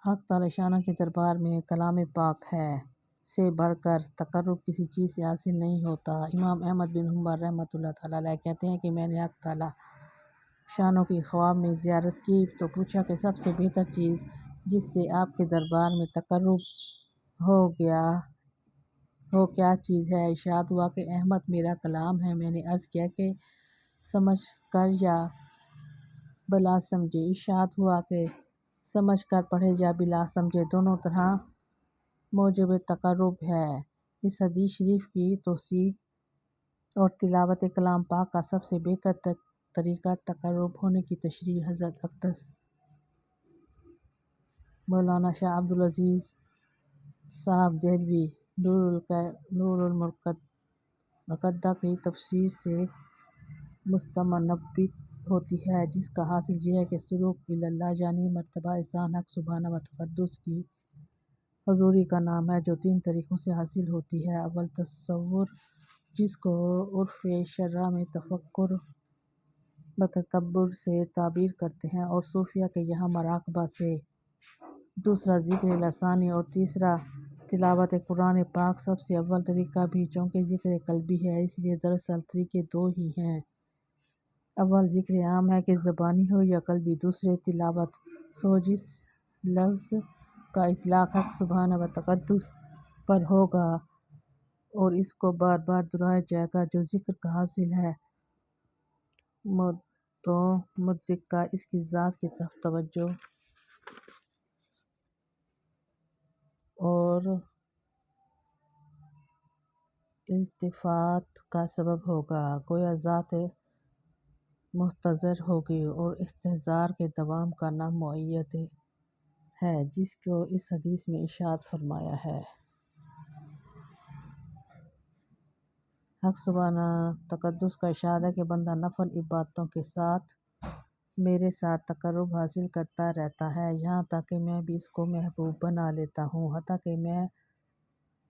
حق تعالی شانہ کے دربار میں کلام پاک ہے سے بڑھ کر تقرب کسی چیز سے حاصل نہیں ہوتا۔ امام احمد بن حنبل رحمۃ اللہ تعالیٰ علیہ کہتے ہیں کہ میں نے حق تعالی شانہ کی خواب میں زیارت کی تو پوچھا کہ سب سے بہتر چیز جس سے آپ کے دربار میں تقرب ہو کیا چیز ہے؟ ارشاد ہوا کہ احمد میرا کلام ہے۔ میں نے عرض کیا کہ سمجھ کر یا بلا سمجھے؟ ارشاد ہوا کہ سمجھ کر پڑھے یا بلا سمجھے دونوں طرح موجب تقرب ہے۔ اس حدیث شریف کی توثیق اور تلاوت کلام پاک کا سب سے بہتر طریقہ تقرب ہونے کی تشریح حضرت اقدس مولانا شاہ عبد العزیز صاحب دہلوی نور المقدہ کی تفسیر سے مستنبط ہوتی ہے، جس کا حاصل یہ ہے کہ سلوک اللہ یعنی مرتبہ احسان حق سبحانہ و تقدس کی حضوری کا نام ہے، جو 3 طریقوں سے حاصل ہوتی ہے۔ اول تصور، جس کو عرف شرع میں تفکر و تدبر سے تعبیر کرتے ہیں اور صوفیہ کے یہاں مراقبہ سے۔ دوسرا ذکر لسانی اور تیسرا تلاوت قرآن پاک۔ سب سے اول طریقہ بھی چونکہ ذکر قلبی ہے، اس لیے دراصل طریقے 2 ہی ہیں۔ اول ذکر عام ہے کہ زبانی ہو یا قلبی، دوسرے تلاوت سو جس لفظ کا اطلاق حق سبحانہ و تقدس پر ہوگا اور اس کو بار بار دہرایا جائے گا جو ذکر کا حاصل ہے تو مدرک کا اس کی ذات کی طرف توجہ اور التفات کا سبب ہوگا، گویا ذات محتضر ہوگی اور استحضار کے دوام کا نام معیت ہے، جس کو اس حدیث میں ارشاد فرمایا ہے۔ حق سبحانہ تقدس کا ارشاد ہے کہ بندہ نفل عبادتوں کے ساتھ میرے ساتھ تقرب حاصل کرتا رہتا ہے، یہاں تک کہ میں بھی اس کو محبوب بنا لیتا ہوں، حتیٰ کہ میں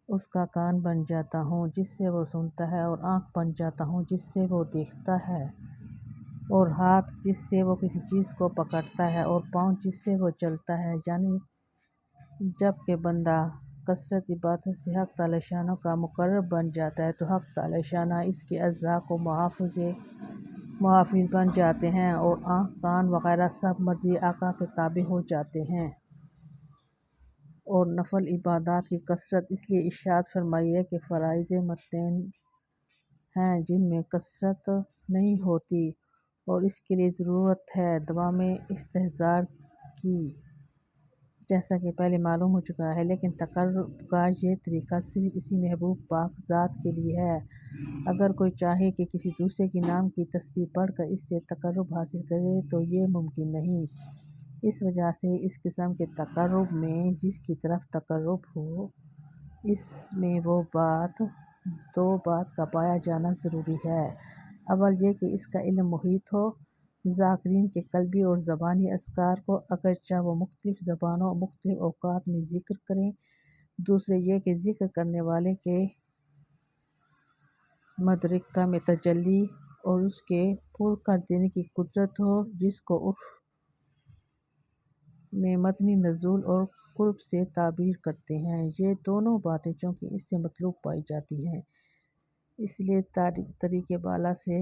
اس کا کان بن جاتا ہوں جس سے وہ سنتا ہے، اور آنکھ بن جاتا ہوں جس سے وہ دیکھتا ہے، اور ہاتھ جس سے وہ کسی چیز کو پکڑتا ہے، اور پاؤں جس سے وہ چلتا ہے۔ یعنی جب کہ بندہ کثرت عبادت سے حق تعالی شانہ کا مقرب بن جاتا ہے تو حق تعالی شانہ اس کے اعضاء کو محافظ بن جاتے ہیں، اور آنکھ، کان وغیرہ سب مرضی آقا کے تابع ہو جاتے ہیں۔ اور نفل عبادات کی کثرت اس لیے ارشاد فرمائی ہے کہ فرائض متعین ہیں جن میں کثرت نہیں ہوتی، اور اس کے لیے ضرورت ہے دوام استحضار کی، جیسا کہ پہلے معلوم ہو چکا ہے۔ لیکن تقرب کا یہ طریقہ صرف اسی محبوب پاک ذات کے لیے ہے۔ اگر کوئی چاہے کہ کسی دوسرے کے نام کی تسبیح پڑھ کر اس سے تقرب حاصل کرے تو یہ ممکن نہیں۔ اس وجہ سے اس قسم کے تقرب میں جس کی طرف تقرب ہو، اس میں وہ 2 بات کا پایا جانا ضروری ہے۔ اول یہ کہ اس کا علم محیط ہو ذاکرین کے قلبی اور زبانی اذکار کو، اگرچہ وہ مختلف زبانوں اور مختلف اوقات میں ذکر کریں۔ دوسرے یہ کہ ذکر کرنے والے کے مدرکہ میں تجلی اور اس کے پر کر دینے کی قدرت ہو، جس کو عرف میں مدنی نزول اور قرب سے تعبیر کرتے ہیں۔ یہ دونوں باتیں چونکہ اس سے مطلوب پائی جاتی ہیں، اس لیے طریق بالا سے